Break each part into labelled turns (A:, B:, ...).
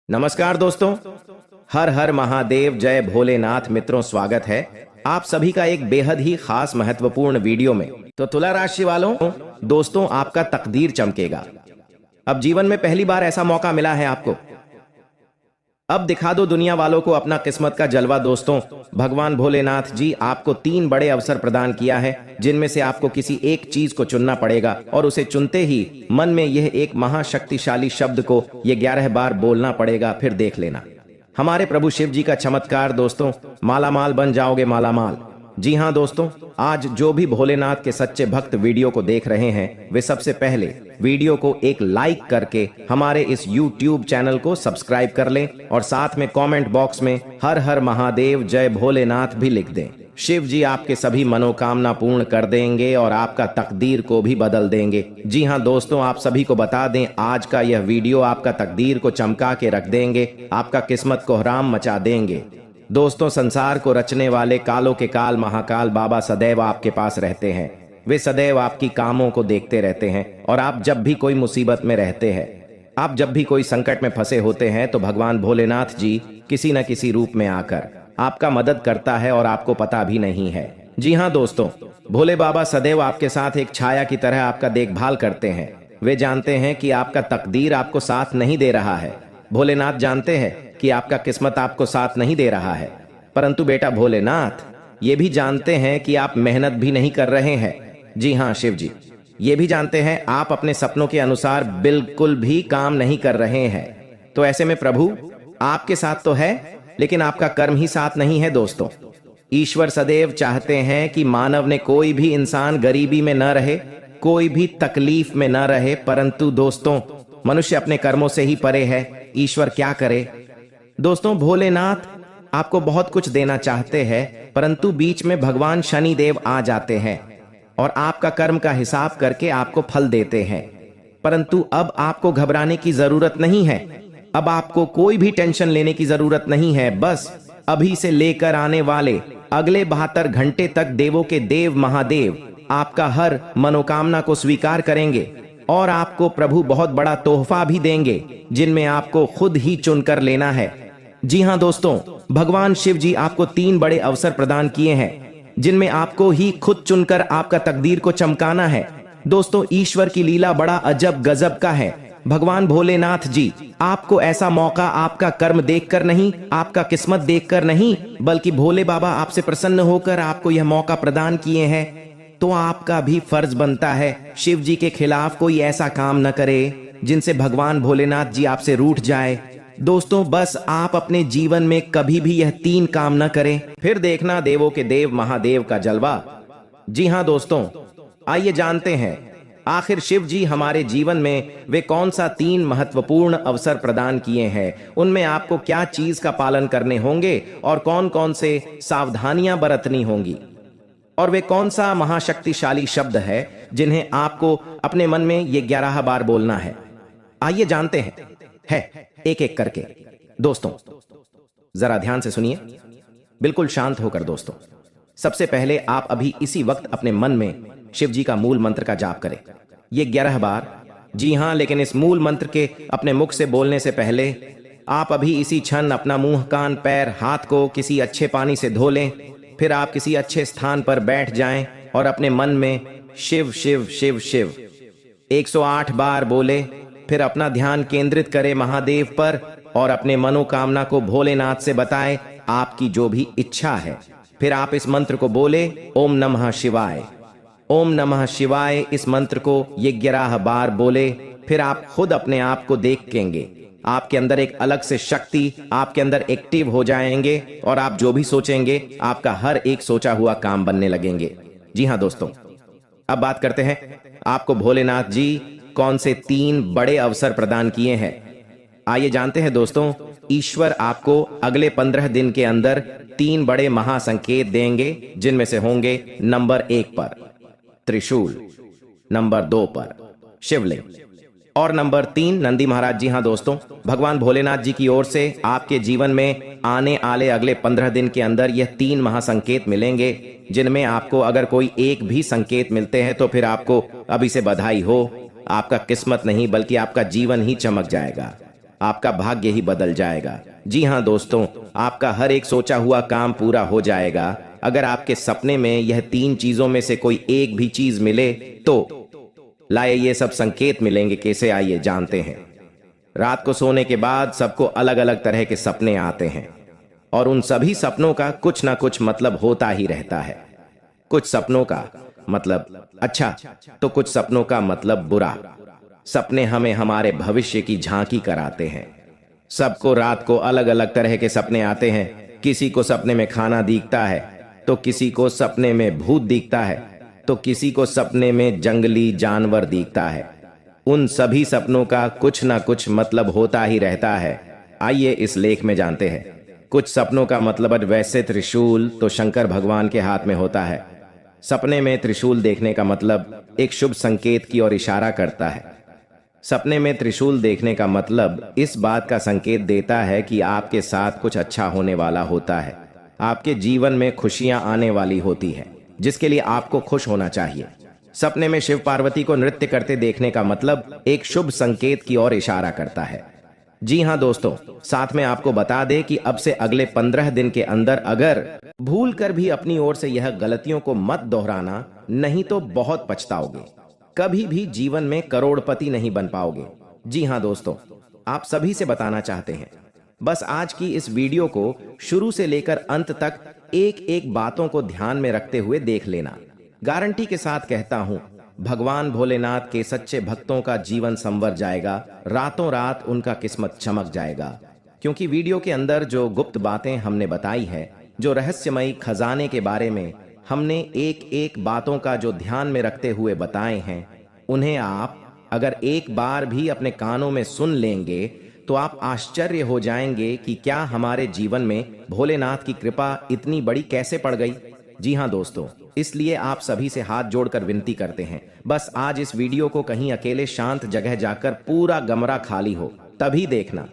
A: नमस्कार दोस्तों। हर हर महादेव, जय भोलेनाथ। मित्रों, स्वागत है आप सभी का एक बेहद ही खास महत्वपूर्ण वीडियो में। तो तुला राशि वालों, दोस्तों, आपका तकदीर चमकेगा। अब जीवन में पहली बार ऐसा मौका मिला है आपको। अब दिखा दो दुनिया वालों को अपना किस्मत का जलवा। दोस्तों, भगवान भोलेनाथ जी आपको 3 बड़े अवसर प्रदान किया है, जिनमें से आपको किसी एक चीज को चुनना पड़ेगा और उसे चुनते ही मन में यह एक महाशक्तिशाली शब्द को ये 11 बार बोलना पड़ेगा। फिर देख लेना हमारे प्रभु शिव जी का चमत्कार। दोस्तों, मालामाल बन जाओगे, मालामाल। जी हाँ दोस्तों, आज जो भी भोलेनाथ के सच्चे भक्त वीडियो को देख रहे हैं, वे सबसे पहले वीडियो को एक लाइक करके हमारे इस YouTube चैनल को सब्सक्राइब कर लें और साथ में कमेंट बॉक्स में हर हर महादेव, जय भोलेनाथ भी लिख दें। शिव जी आपके सभी मनोकामना पूर्ण कर देंगे और आपका तकदीर को भी बदल देंगे। जी हाँ दोस्तों, आप सभी को बता दें, आज का यह वीडियो आपका तकदीर को चमका के रख देंगे, आपका किस्मत को हराम मचा देंगे। दोस्तों, संसार को रचने वाले कालों के काल महाकाल बाबा सदैव आपके पास रहते हैं। वे सदैव आपकी कामों को देखते रहते हैं और आप जब भी कोई मुसीबत में रहते हैं, आप जब भी कोई संकट में फंसे होते हैं, तो भगवान भोलेनाथ जी किसी न किसी रूप में आकर आपका मदद करता है और आपको पता भी नहीं है। जी हाँ दोस्तों, भोले बाबा सदैव आपके साथ एक छाया की तरह आपका देखभाल करते हैं। वे जानते हैं कि आपका तकदीर आपको साथ नहीं दे रहा है। भोलेनाथ जानते हैं कि आपका किस्मत आपको साथ नहीं दे रहा है, परंतु बेटा भोलेनाथ ये भी जानते हैं कि आप मेहनत भी नहीं कर रहे हैं। जी हाँ शिव जी, ये भी जानते हैं आप अपने सपनों के अनुसार बिल्कुल भी काम नहीं कर रहे हैं। तो ऐसे में प्रभु आपके साथ तो है, लेकिन आपका कर्म ही साथ नहीं है। दोस्तों, ईश्वर सदैव चाहते हैं कि मानव ने कोई भी इंसान गरीबी में न रहे, कोई भी तकलीफ में न रहे, परंतु दोस्तों मनुष्य अपने कर्मों से ही परे है। ईश्वर क्या करे। दोस्तों, भोलेनाथ आपको बहुत कुछ देना चाहते हैं, परंतु बीच में भगवान शनि देव आ जाते हैं और आपका कर्म का हिसाब करके आपको फल देते हैं। परंतु अब आपको घबराने की जरूरत नहीं है, अब आपको कोई भी टेंशन लेने की जरूरत नहीं है। बस अभी से लेकर आने वाले अगले 72 घंटे तक देवों के देव महादेव आपका हर मनोकामना को स्वीकार करेंगे और आपको प्रभु बहुत बड़ा तोहफा भी देंगे, जिनमें आपको खुद ही चुनकर लेना है। जी हाँ दोस्तों, भगवान शिव जी आपको 3 बड़े अवसर प्रदान किए हैं, जिनमें आपको ही खुद चुनकर आपका तकदीर को चमकाना है। दोस्तों, ईश्वर की लीला बड़ा अजब गजब का है। भगवान भोलेनाथ जी आपको ऐसा मौका आपका कर्म देखकर नहीं, आपका किस्मत देखकर नहीं, बल्कि भोले बाबा आपसे प्रसन्न होकर आपको यह मौका प्रदान किए हैं। तो आपका भी फर्ज बनता है शिव जी के खिलाफ कोई ऐसा काम न करे जिनसे भगवान भोलेनाथ जी आपसे रूठ जाए। दोस्तों, बस आप अपने जीवन में कभी भी यह 3 काम न करें, फिर देखना देवों के देव महादेव का जलवा। जी हाँ दोस्तों, आइए जानते हैं आखिर शिव जी हमारे जीवन में वे कौन सा 3 महत्वपूर्ण अवसर प्रदान किए हैं, उनमें आपको क्या चीज का पालन करने होंगे और कौन कौन से सावधानियां बरतनी होंगी, और वे कौन सा महाशक्तिशाली शब्द है जिन्हें आपको अपने मन में ये 11 बार बोलना है। आइए जानते हैं एक एक करके। दोस्तों, जरा ध्यान से सुनिए, बिल्कुल शांत होकर। दोस्तों, सबसे पहले आप अभी इसी वक्त अपने मन में शिव जी का मूल मंत्र का जाप करें, ये 11 बार। जी हाँ, लेकिन इस मूल मंत्र के अपने मुख से बोलने से पहले आप अभी इसी क्षण अपना मुंह, कान, पैर, हाथ को किसी अच्छे पानी से धो लें। फिर आप किसी अच्छे स्थान पर बैठ जाएं और अपने मन में शिव शिव शिव शिव 108 बार बोले। फिर अपना ध्यान केंद्रित करें महादेव पर और अपने मनोकामना को भोलेनाथ से बताएं, आपकी जो भी इच्छा है। फिर आप इस मंत्र को बोले, ओम नमः शिवाय, ओम नमः शिवाय। इस मंत्र को ये 11 बार बोले। फिर आप खुद अपने आप को देखेंगे, आपके अंदर एक अलग से शक्ति आपके अंदर एक्टिव हो जाएंगे और आप जो भी सोचेंगे आपका हर एक सोचा हुआ काम बनने लगेंगे। जी हाँ दोस्तों, अब बात करते हैं आपको भोलेनाथ जी कौन से 3 बड़े अवसर प्रदान किए हैं। आइए जानते हैं दोस्तों, ईश्वर आपको अगले 15 दिन के अंदर 3 बड़े महासंकेत देंगे, जिनमें से होंगे नंबर 1 पर त्रिशूल, नंबर 2 पर शिवलिंग और नंबर 3 नंदी महाराज। जी हाँ दोस्तों, भगवान भोलेनाथ जी की ओर से आपके जीवन में आने वाले अगले 15 दिन के अंदर यह 3 महासंकेत मिलेंगे, जिनमें आपको अगर कोई एक भी संकेत मिलते हैं तो फिर आपको अभी से बधाई हो। आपका किस्मत नहीं बल्कि आपका जीवन ही चमक जाएगा। आपका भाग्य ही बदल जाएगा। जी हाँ दोस्तों, आपका हर एक सोचा हुआ काम पूरा हो जाएगा। अगर आपके सपने में यह 3 चीजों में से कोई एक भी चीज मिले तो लाए ये सब संकेत मिलेंगे। कैसे, आइए जानते हैं। रात को सोने के बाद सबको अलग अलग तरह के सपने आते हैं और उन सभी सपनों का कुछ ना कुछ मतलब होता ही रहता है। कुछ सपनों का मतलब अच्छा तो कुछ सपनों का मतलब बुरा। सपने हमें हमारे भविष्य की झांकी कराते हैं। सबको रात को अलग अलग तरह के सपने आते हैं। किसी को सपने में खाना दिखता है, तो किसी को सपने में भूत दिखता है, तो किसी को सपने में जंगली जानवर दिखता है। उन सभी सपनों का कुछ ना कुछ मतलब होता ही रहता है। आइए इस लेख में जानते हैं। कुछ सपनों का मतलब वैसे त्रिशूल तो शंकर भगवान के हाथ में होता है। सपने में त्रिशूल देखने का मतलब एक शुभ संकेत की ओर इशारा करता है। सपने में त्रिशूल देखने का मतलब इस बात का संकेत देता है कि आपके साथ कुछ अच्छा होने वाला होता है। आपके जीवन में खुशियां आने वाली होती है, जिसके लिए आपको खुश होना चाहिए। सपने में शिव पार्वती को नृत्य करते देखने का मतलब एक शुभ संकेत की ओर इशारा करता है। जी हाँ दोस्तों, साथ में आपको बता दें कि अब से अगले 15 दिन के अंदर अगर भूल कर भी अपनी ओर से यह गलतियों को मत दोहराना, नहीं तो बहुत पछताओगे। कभी भी जीवन में करोड़पति नहीं बन पाओगे। जी हाँ दोस्तों, आप सभी से बताना चाहते हैं, बस आज की इस वीडियो को शुरू से लेकर अंत तक एक एक बातों को ध्यान में रखते हुए देख लेना। गारंटी के साथ कहता हूं, भगवान भोलेनाथ के सच्चे भक्तों का जीवन संवर जाएगा। रातों रात उनका किस्मत चमक जाएगा। क्योंकि वीडियो के अंदर जो गुप्त बातें हमने बताई है, जो रहस्यमयी खजाने के बारे में हमने एक एक बातों का जो ध्यान में रखते हुए बताए हैं, उन्हें आप अगर एक बार भी अपने कानों में सुन लेंगे तो आप आश्चर्य हो जाएंगे कि क्या हमारे जीवन में भोलेनाथ की कृपा इतनी बड़ी कैसे पड़ गई। जी हाँ दोस्तों, इसलिए आप सभी से हाथ जोड़कर विनती करते हैं, बस आज इस वीडियो को कहीं अकेले शांत जगह जाकर पूरा कमरा खाली हो तभी देखना।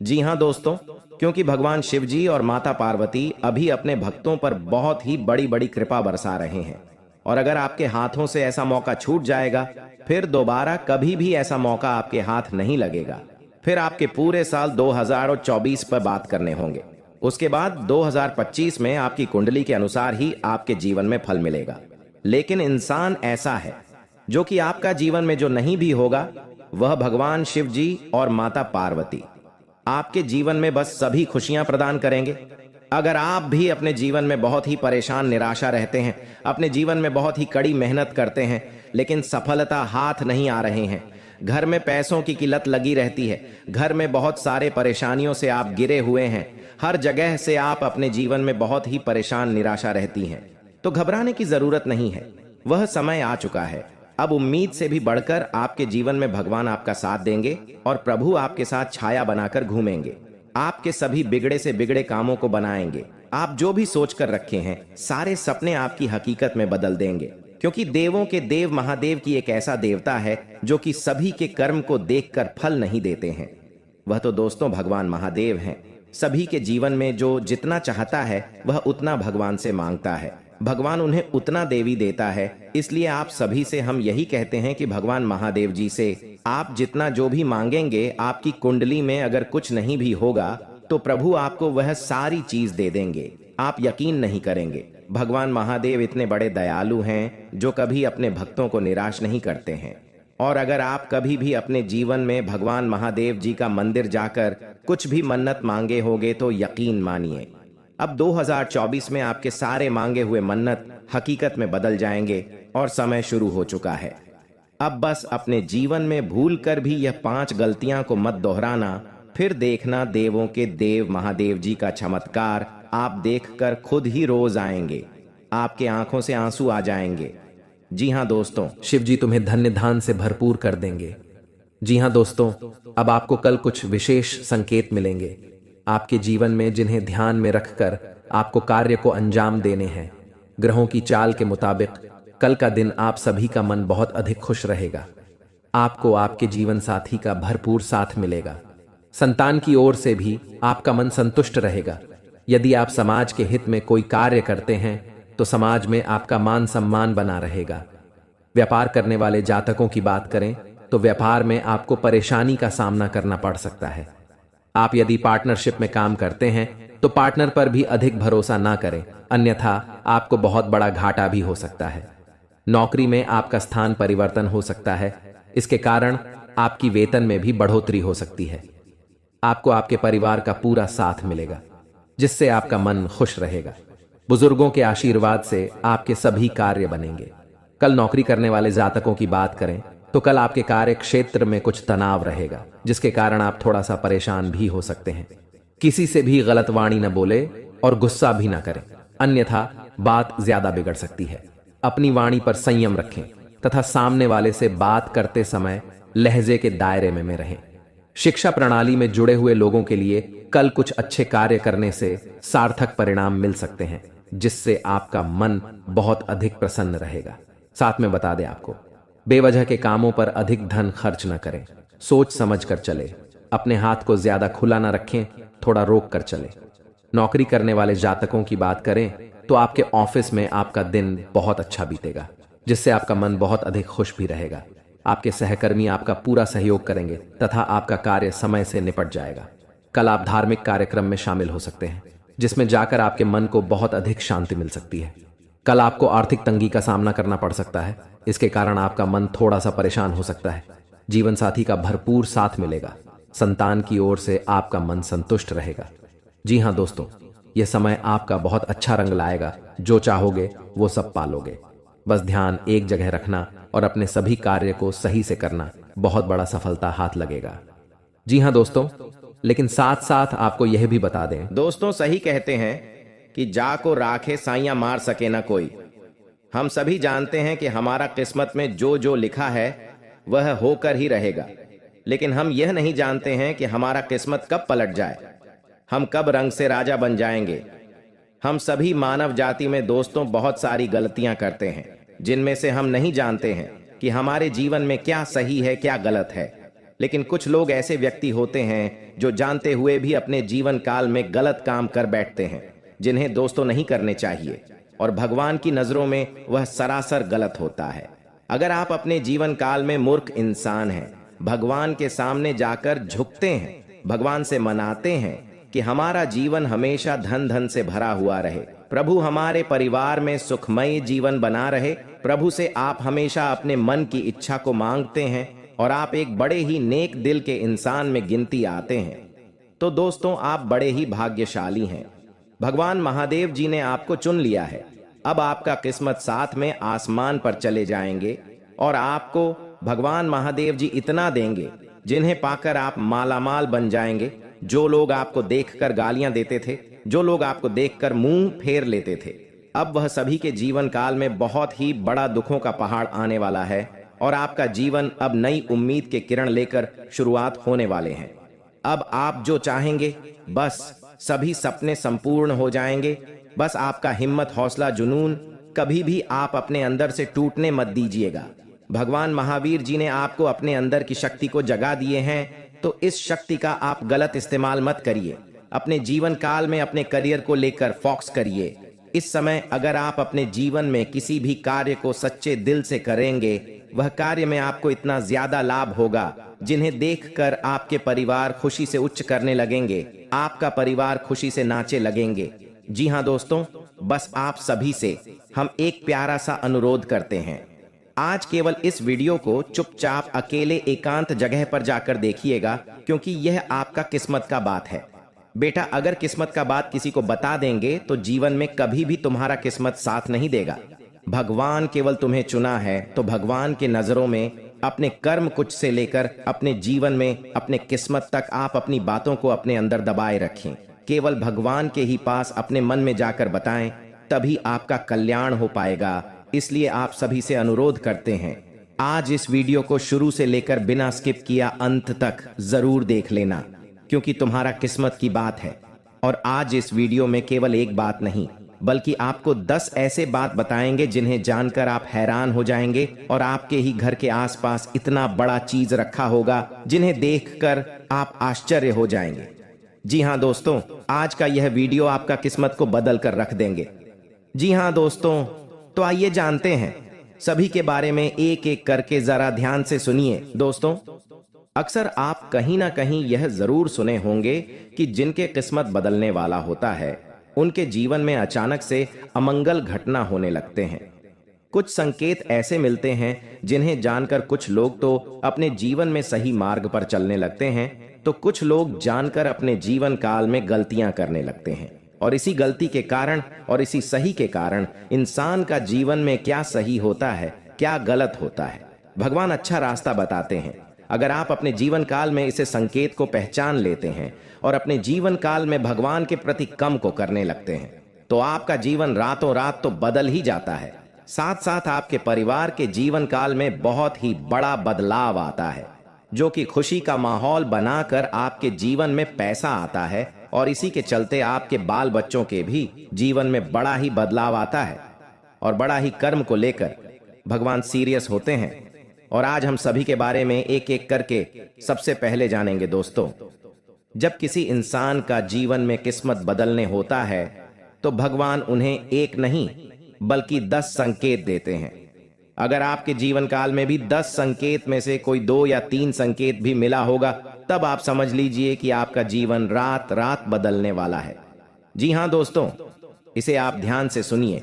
A: जी हाँ दोस्तों, क्योंकि भगवान शिव जी और माता पार्वती अभी अपने भक्तों पर बहुत ही बड़ी बड़ी कृपा बरसा रहे हैं। और अगर आपके हाथों से ऐसा मौका छूट जाएगा, फिर दोबारा कभी भी ऐसा मौका आपके हाथ नहीं लगेगा। फिर आपके पूरे साल 2024 पर बात करने होंगे। उसके बाद 2025 में आपकी कुंडली के अनुसार ही आपके जीवन में फल मिलेगा। लेकिन इंसान ऐसा है जो कि आपका जीवन में जो नहीं भी होगा, वह भगवान शिव जी और माता पार्वती आपके जीवन में बस सभी खुशियां प्रदान करेंगे। अगर आप भी अपने जीवन में बहुत ही परेशान निराशा रहते हैं, अपने जीवन में बहुत ही कड़ी मेहनत करते हैं लेकिन सफलता हाथ नहीं आ रहे हैं, घर में पैसों की किल्लत लगी रहती है, घर में बहुत सारे परेशानियों से आप गिरे हुए हैं, हर जगह से आप अपने जीवन में बहुत ही परेशान निराशा रहती हैं, तो घबराने की जरूरत नहीं है। वह समय आ चुका है। अब उम्मीद से भी बढ़कर आपके जीवन में भगवान आपका साथ देंगे और प्रभु आपके साथ छाया बनाकर घूमेंगे। आपके सभी बिगड़े से बिगड़े कामों को बनाएंगे। आप जो भी सोच कर रखे हैं, सारे सपने आपकी हकीकत में बदल देंगे। क्योंकि देवों के देव महादेव की एक ऐसा देवता है जो कि सभी के कर्म को देखकर फल नहीं देते हैं। वह तो दोस्तों भगवान महादेव हैं। सभी के जीवन में जो जितना चाहता है वह उतना भगवान से मांगता है। भगवान उन्हें उतना देवी देता है। इसलिए आप सभी से हम यही कहते हैं कि भगवान महादेव जी से आप जितना जो भी मांगेंगे, आपकी कुंडली में अगर कुछ नहीं भी होगा तो प्रभु आपको वह सारी चीज दे देंगे। आप यकीन नहीं करेंगे, भगवान महादेव इतने बड़े दयालु हैं जो कभी अपने भक्तों को निराश नहीं करते हैं। और अगर आप कभी भी अपने जीवन में भगवान महादेव जी का मंदिर जाकर कुछ भी मन्नत मांगे होंगे तो यकीन मानिए, अब 2024 में आपके सारे मांगे हुए मन्नत हकीकत में बदल जाएंगे और समय शुरू हो चुका है। अब बस अपने जीवन में भूल कर भी यह 5 गलतियां को मत दोहराना, फिर देखना देवों के देव महादेव जी का चमत्कार आप देखकर खुद ही रोज आएंगे। आपके आंखों से आंसू आ जाएंगे। जी हाँ दोस्तों,
B: शिव जी तुम्हें धन्य धान से भरपूर कर देंगे। जी हाँ दोस्तों, अब आपको कल कुछ विशेष संकेत मिलेंगे आपके जीवन में, जिन्हें ध्यान में रखकर आपको कार्य को अंजाम देने हैं। ग्रहों की चाल के मुताबिक कल का दिन आप सभी का मन बहुत अधिक खुश रहेगा। आपको आपके जीवन साथी का भरपूर साथ मिलेगा। संतान की ओर से भी आपका मन संतुष्ट रहेगा। यदि आप समाज के हित में कोई कार्य करते हैं तो समाज में आपका मान सम्मान बना रहेगा। व्यापार करने वाले जातकों की बात करें तो व्यापार में आपको परेशानी का सामना करना पड़ सकता है। आप यदि पार्टनरशिप में काम करते हैं तो पार्टनर पर भी अधिक भरोसा ना करें, अन्यथा आपको बहुत बड़ा घाटा भी हो सकता है। नौकरी में आपका स्थान परिवर्तन हो सकता है, इसके कारण आपकी वेतन में भी बढ़ोतरी हो सकती है। आपको आपके परिवार का पूरा साथ मिलेगा, जिससे आपका मन खुश रहेगा। बुजुर्गों के आशीर्वाद से आपके सभी कार्य बनेंगे। कल नौकरी करने वाले जातकों की बात करें तो कल आपके कार्य क्षेत्र में कुछ तनाव रहेगा, जिसके कारण आप थोड़ा सा परेशान भी हो सकते हैं। किसी से भी गलत वाणी न बोले और गुस्सा भी न करें, अन्यथा बात ज्यादा बिगड़ सकती है। अपनी वाणी पर संयम रखें तथा सामने वाले से बात करते समय लहजे के दायरे में रहें। शिक्षा प्रणाली में जुड़े हुए लोगों के लिए कल कुछ अच्छे कार्य करने से सार्थक परिणाम मिल सकते हैं, जिससे आपका मन बहुत अधिक प्रसन्न रहेगा। साथ में बता दें आपको, बेवजह के कामों पर अधिक धन खर्च न करें, सोच समझ कर चले। अपने हाथ को ज्यादा खुला न रखें, थोड़ा रोक कर चले। नौकरी करने वाले जातकों की बात करें तो आपके ऑफिस में आपका दिन बहुत अच्छा बीतेगा, जिससे आपका मन बहुत अधिक खुश भी रहेगा। आपके सहकर्मी आपका पूरा सहयोग करेंगे तथा आपका कार्य समय से निपट जाएगा। कल आप धार्मिक कार्यक्रम में शामिल हो सकते हैं, जिसमें जाकर आपके मन को बहुत अधिक शांति मिल सकती है। कल आपको आर्थिक तंगी का सामना करना पड़ सकता है, इसके कारण आपका मन थोड़ा सा परेशान हो सकता है। जीवन साथी का भरपूर साथ मिलेगा, संतान की ओर से आपका मन संतुष्ट रहेगा। जी हाँ दोस्तों, यह समय आपका बहुत अच्छा रंग लाएगा। जो चाहोगे वो सब पालोगे। बस ध्यान एक जगह रखना और अपने सभी कार्य को सही से करना, बहुत बड़ा सफलता हाथ लगेगा। जी हाँ दोस्तों, लेकिन साथ साथ आपको यह भी बता दें,
A: दोस्तों सही कहते हैं कि जा को राखे साइयां मार सके ना कोई। हम सभी जानते हैं कि हमारा किस्मत में जो जो लिखा है वह होकर ही रहेगा, लेकिन हम यह नहीं जानते हैं कि हमारा किस्मत कब पलट जाए, हम कब रंग से राजा बन जाएंगे। हम सभी मानव जाति में दोस्तों बहुत सारी गलतियां करते हैं, जिनमें से हम नहीं जानते हैं कि हमारे जीवन में क्या सही है क्या गलत है। लेकिन कुछ लोग ऐसे व्यक्ति होते हैं जो जानते हुए भी अपने जीवन काल में गलत काम कर बैठते हैं, जिन्हें दोस्तों नहीं करने चाहिए, और भगवान की नजरों में वह सरासर गलत होता है। अगर आप अपने जीवन काल में मूर्ख इंसान हैं, भगवान के सामने जाकर झुकते हैं, भगवान से मनाते हैं कि हमारा जीवन हमेशा धन धन से भरा हुआ रहे, प्रभु हमारे परिवार में सुखमय जीवन बना रहे, प्रभु से आप हमेशा अपने मन की इच्छा को मांगते हैं और आप एक बड़े ही नेक दिल के इंसान में गिनती आते हैं, तो दोस्तों आप बड़े ही भाग्यशाली हैं। भगवान महादेव जी ने आपको चुन लिया है। अब आपका किस्मत साथ में आसमान पर चले जाएंगे और आपको भगवान महादेव जी इतना देंगे जिन्हें पाकर आप मालामाल बन जाएंगे। जो लोग आपको देखकर गालियां देते थे, जो लोग आपको देखकर मुंह फेर लेते थे, अब वह सभी के जीवन काल में बहुत ही बड़ा दुखों का पहाड़ आने वाला है और आपका जीवन अब नई उम्मीद के किरण लेकर शुरुआत होने वाले हैं। अब आप जो चाहेंगे बस सभी सपने संपूर्ण हो जाएंगे। बस आपका हिम्मत, हौसला, जुनून कभी भी आप अपने अंदर से टूटने मत दीजिएगा। भगवान महावीर जी ने आपको अपने अंदर की शक्ति को जगा दिए हैं, तो इस शक्ति का आप गलत इस्तेमाल मत करिए। अपने जीवन काल में अपने करियर को लेकर फोकस करिए। इस समय अगर आप अपने जीवन में किसी भी कार्य को सच्चे दिल से करेंगे, वह कार्य में आपको इतना ज्यादा लाभ होगा जिन्हें देखकर आपके परिवार खुशी से उच्च करने लगेंगे, आपका परिवार खुशी से नाचे लगेंगे। जी हाँ दोस्तों, बस आप सभी से हम एक प्यारा सा अनुरोध करते हैं। आज केवल इस वीडियो को चुपचाप अकेले एकांत जगह पर जाकर देखिएगा, क्योंकि यह आपका किस्मत का बात है। बेटा, अगर किस्मत का बात किसी को बता देंगे तो जीवन में कभी भी तुम्हारा किस्मत साथ नहीं देगा। भगवान केवल तुम्हें चुना है, तो भगवान के नजरों में अपने कर्म कुछ से लेकर अपने जीवन में अपने किस्मत तक आप अपनी बातों को अपने अंदर दबाए रखें। केवल भगवान के ही पास अपने मन में जाकर बताएं, तभी आपका कल्याण हो पाएगा। इसलिए आप सभी से अनुरोध करते हैं, आज इस वीडियो को शुरू से लेकर बिना स्किप किया अंत तक जरूर देख लेना, क्योंकि तुम्हारा किस्मत की बात है। और आज इस वीडियो में केवल एक बात नहीं, बल्कि आपको 10 ऐसे बात बताएंगे जिन्हें जानकर आप हैरान हो जाएंगे और आपके ही घर के आसपास इतना बड़ा चीज रखा होगा जिन्हें देखकर आप आश्चर्य हो जाएंगे। जी हाँ दोस्तों, आज का यह वीडियो आपका किस्मत को बदल कर रख देंगे। जी हाँ दोस्तों, तो आइए जानते हैं सभी के बारे में एक एक करके, जरा ध्यान से सुनिए। दोस्तों, अक्सर आप कहीं ना कहीं यह जरूर सुने होंगे कि जिनके किस्मत बदलने वाला होता है उनके जीवन में अचानक से अमंगल घटना होने लगते हैं। कुछ संकेत ऐसे मिलते हैं जिन्हें जानकर कुछ लोग तो अपने जीवन में सही मार्ग पर चलने लगते हैं, तो कुछ लोग जानकर अपने जीवन काल में गलतियां करने लगते हैं और इसी गलती के कारण और इसी सही के कारण इंसान का जीवन में क्या सही होता है, क्या गलत होता है, भगवान अच्छा रास्ता बताते हैं। अगर आप अपने जीवन काल में इसे संकेत को पहचान लेते हैं और अपने जीवन काल में भगवान के प्रति कम को करने लगते हैं तो आपका जीवन रातों रात तो बदल ही जाता है, साथ साथ आपके परिवार के जीवन काल में बहुत ही बड़ा बदलाव आता है, जो कि खुशी का माहौल बनाकर आपके जीवन में पैसा आता है और इसी के चलते आपके बाल बच्चों के भी जीवन में बड़ा ही बदलाव आता है और बड़ा ही कर्म को लेकर भगवान सीरियस होते हैं। और आज हम सभी के बारे में एक एक करके सबसे पहले जानेंगे। दोस्तों, जब किसी इंसान का जीवन में किस्मत बदलने होता है तो भगवान उन्हें एक नहीं बल्कि 10 संकेत देते हैं। अगर आपके जीवन काल में भी 10 संकेत में से कोई 2 या 3 संकेत भी मिला होगा तब आप समझ लीजिए कि आपका जीवन रात रात बदलने वाला है। जी हां दोस्तों, इसे आप ध्यान से सुनिए।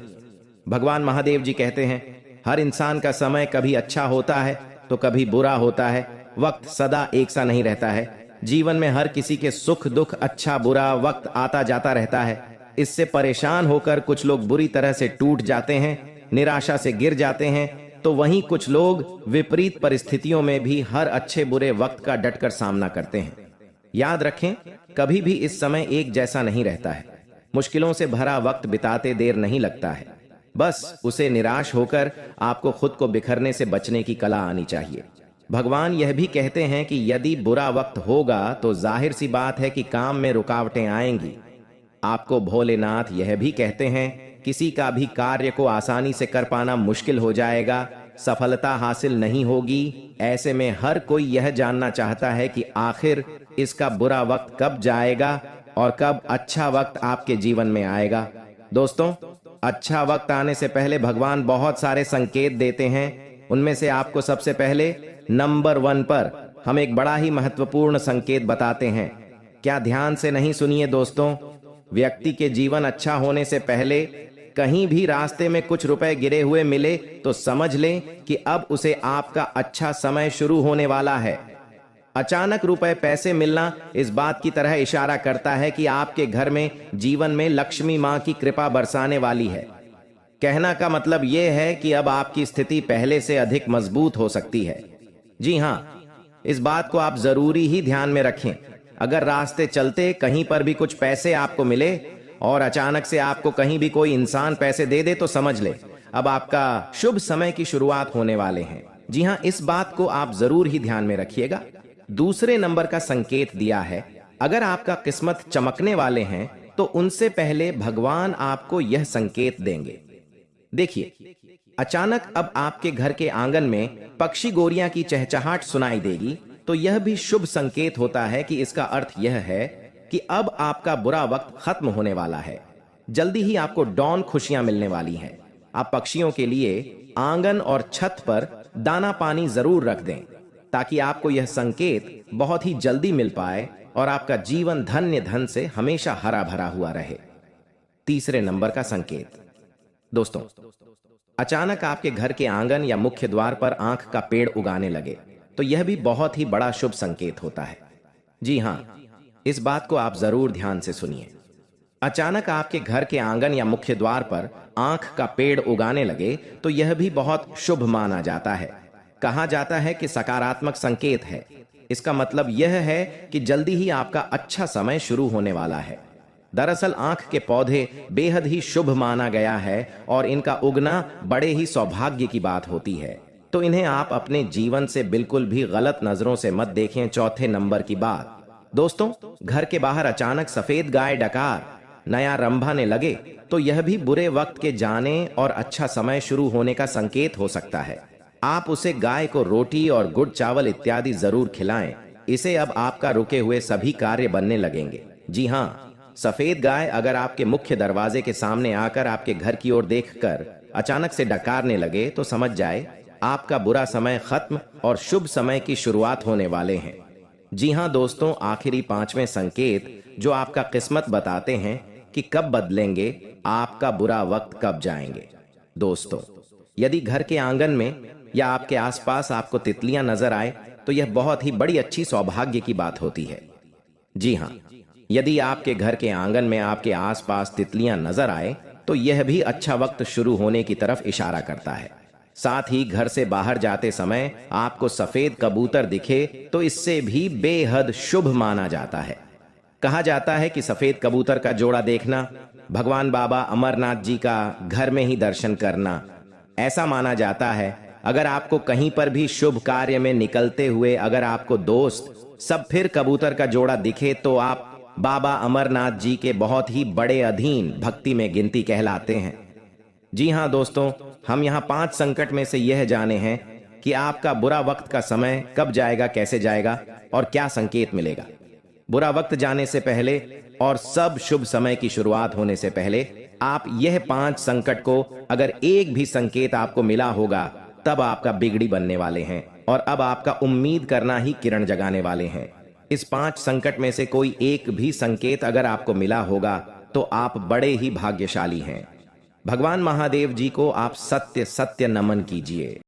A: भगवान महादेव जी कहते हैं, हर इंसान का समय कभी अच्छा होता है तो कभी बुरा होता है, वक्त सदा एक सा नहीं रहता है। जीवन में हर किसी के सुख दुख, अच्छा बुरा वक्त आता जाता रहता है। इससे परेशान होकर कुछ लोग बुरी तरह से टूट जाते हैं, निराशा से गिर जाते हैं, तो वहीं कुछ लोग विपरीत परिस्थितियों में भी हर अच्छे बुरे वक्त का डटकर सामना करते हैं। याद रखें, कभी भी इस समय एक जैसा नहीं रहता है। मुश्किलों से भरा वक्त बिताते देर नहीं लगता है, बस उसे निराश होकर आपको खुद को बिखरने से बचने की कला आनी चाहिए। भगवान यह भी कहते हैं कि यदि बुरा वक्त होगा तो जाहिर सी बात है कि काम में रुकावटें आएंगी। आपको भोलेनाथ यह भी कहते हैं, किसी का भी कार्य को आसानी से कर पाना मुश्किल हो जाएगा, सफलता हासिल नहीं होगी। ऐसे में हर कोई यह जानना चाहता है कि आखिर इसका बुरा वक्त कब जाएगा और कब अच्छा वक्त आपके जीवन में आएगा। दोस्तों, अच्छा वक्त आने से पहले भगवान बहुत सारे संकेत देते हैं। उनमें से आपको सबसे पहले नंबर 1 पर हम एक बड़ा ही महत्वपूर्ण संकेत बताते हैं। क्या ध्यान से नहीं सुनिए दोस्तों? व्यक्ति के जीवन अच्छा होने से पहले कहीं भी रास्ते में कुछ रुपए गिरे हुए मिले तो समझ लें कि अब उसे आपका अच्छा समय शुरू होने वाला है। अचानक रुपए पैसे मिलना इस बात की तरह इशारा करता है कि आपके घर में जीवन में लक्ष्मी मां की कृपा बरसाने वाली है। कहना का मतलब यह है कि अब आपकी स्थिति पहले से अधिक मजबूत हो सकती है। जी हां, इस बात को आप जरूरी ही ध्यान में रखें। अगर रास्ते चलते कहीं पर भी कुछ पैसे आपको मिले और अचानक से आपको कहीं भी कोई इंसान पैसे दे दे तो समझ ले अब आपका शुभ समय की शुरुआत होने वाले हैं। जी हां, इस बात को आप जरूर ही ध्यान में रखिएगा। दूसरे नंबर का संकेत दिया है, अगर आपका किस्मत चमकने वाले हैं तो उनसे पहले भगवान आपको यह संकेत देंगे। देखिए, अचानक अब आपके घर के आंगन में पक्षी गोरियां की चहचहाट सुनाई देगी तो यह भी शुभ संकेत होता है कि इसका अर्थ यह है कि अब आपका बुरा वक्त खत्म होने वाला है। जल्दी ही आपको डॉन खुशियां मिलने वाली हैं। आप पक्षियों के लिए आंगन और छत पर दाना पानी जरूर रख दें ताकि आपको यह संकेत बहुत ही जल्दी मिल पाए और आपका जीवन धन्य धन से हमेशा हरा भरा हुआ रहे। तीसरे नंबर का संकेत, दोस्तों, अचानक आपके घर के आंगन या मुख्य द्वार पर आंख का पेड़ उगाने लगे तो यह भी बहुत ही बड़ा शुभ संकेत होता है। जी हां, इस बात को आप जरूर ध्यान से सुनिए। अचानक आपके घर के आंगन या मुख्य द्वार पर आंख का पेड़ उगाने लगे तो यह भी बहुत शुभ माना जाता है। कहा जाता है कि सकारात्मक संकेत है। इसका मतलब यह है कि जल्दी ही आपका अच्छा समय शुरू होने वाला है। दरअसल आंख के पौधे बेहद ही शुभ माना गया है और इनका उगना बड़े ही सौभाग्य की बात होती है, तो इन्हें आप अपने जीवन से बिल्कुल भी गलत नजरों से मत देखें। चौथे नंबर की बात, दोस्तों, घर के बाहर अचानक सफेद गाय डकार नया रंभाने लगे तो यह भी बुरे वक्त के जाने और अच्छा समय शुरू होने का संकेत हो सकता है। आप उसे गाय को रोटी और गुड़ चावल इत्यादि जरूर खिलाएं। इसे अब आपका रुके हुए सभी कार्य बनने लगेंगे। जी हां, सफेद गाय अगर आपके मुख्य दरवाजे के सामने आकर आपके घर की ओर देखकर अचानक से डकारने लगे तो समझ जाए आपका बुरा समय खत्म और शुभ समय की शुरुआत होने वाले हैं। जी हाँ दोस्तों, आखिरी पांचवें संकेत जो आपका किस्मत बताते हैं कि कब बदलेंगे, आपका बुरा वक्त कब जाएंगे। दोस्तों, यदि घर के आंगन में या आपके आसपास आपको तितलियां नजर आए तो यह बहुत ही बड़ी अच्छी सौभाग्य की बात होती है। जी हाँ, यदि आपके घर के आंगन में आपके आसपास तितलियां नजर आए तो यह भी अच्छा वक्त शुरू होने की तरफ इशारा करता है। साथ ही घर से बाहर जाते समय आपको सफेद कबूतर दिखे तो इससे भी बेहद शुभ माना जाता है। कहा जाता है कि सफेद कबूतर का जोड़ा देखना भगवान बाबा अमरनाथ जी का घर में ही दर्शन करना। ऐसा माना जाता है अगर आपको कहीं पर भी शुभ कार्य में निकलते हुए अगर आपको दोस्त सब फिर कबूतर का जोड़ा दिखे तो आप बाबा अमरनाथ जी के बहुत ही बड़े अधीन भक्ति में गिनती कहलाते हैं। जी हाँ दोस्तों, हम यहाँ 5 संकट में से यह जाने हैं कि आपका बुरा वक्त का समय कब जाएगा, कैसे जाएगा और क्या संकेत मिलेगा। बुरा वक्त जाने से पहले और सब शुभ समय की शुरुआत होने से पहले आप यह 5 संकट को अगर एक भी संकेत आपको मिला होगा तब आपका बिगड़ी बनने वाले हैं और अब आपका उम्मीद करना ही किरण जगाने वाले हैं। इस 5 संकट में से कोई एक भी संकेत अगर आपको मिला होगा तो आप बड़े ही भाग्यशाली हैं। भगवान महादेव जी को आप सत्य सत्य नमन कीजिए।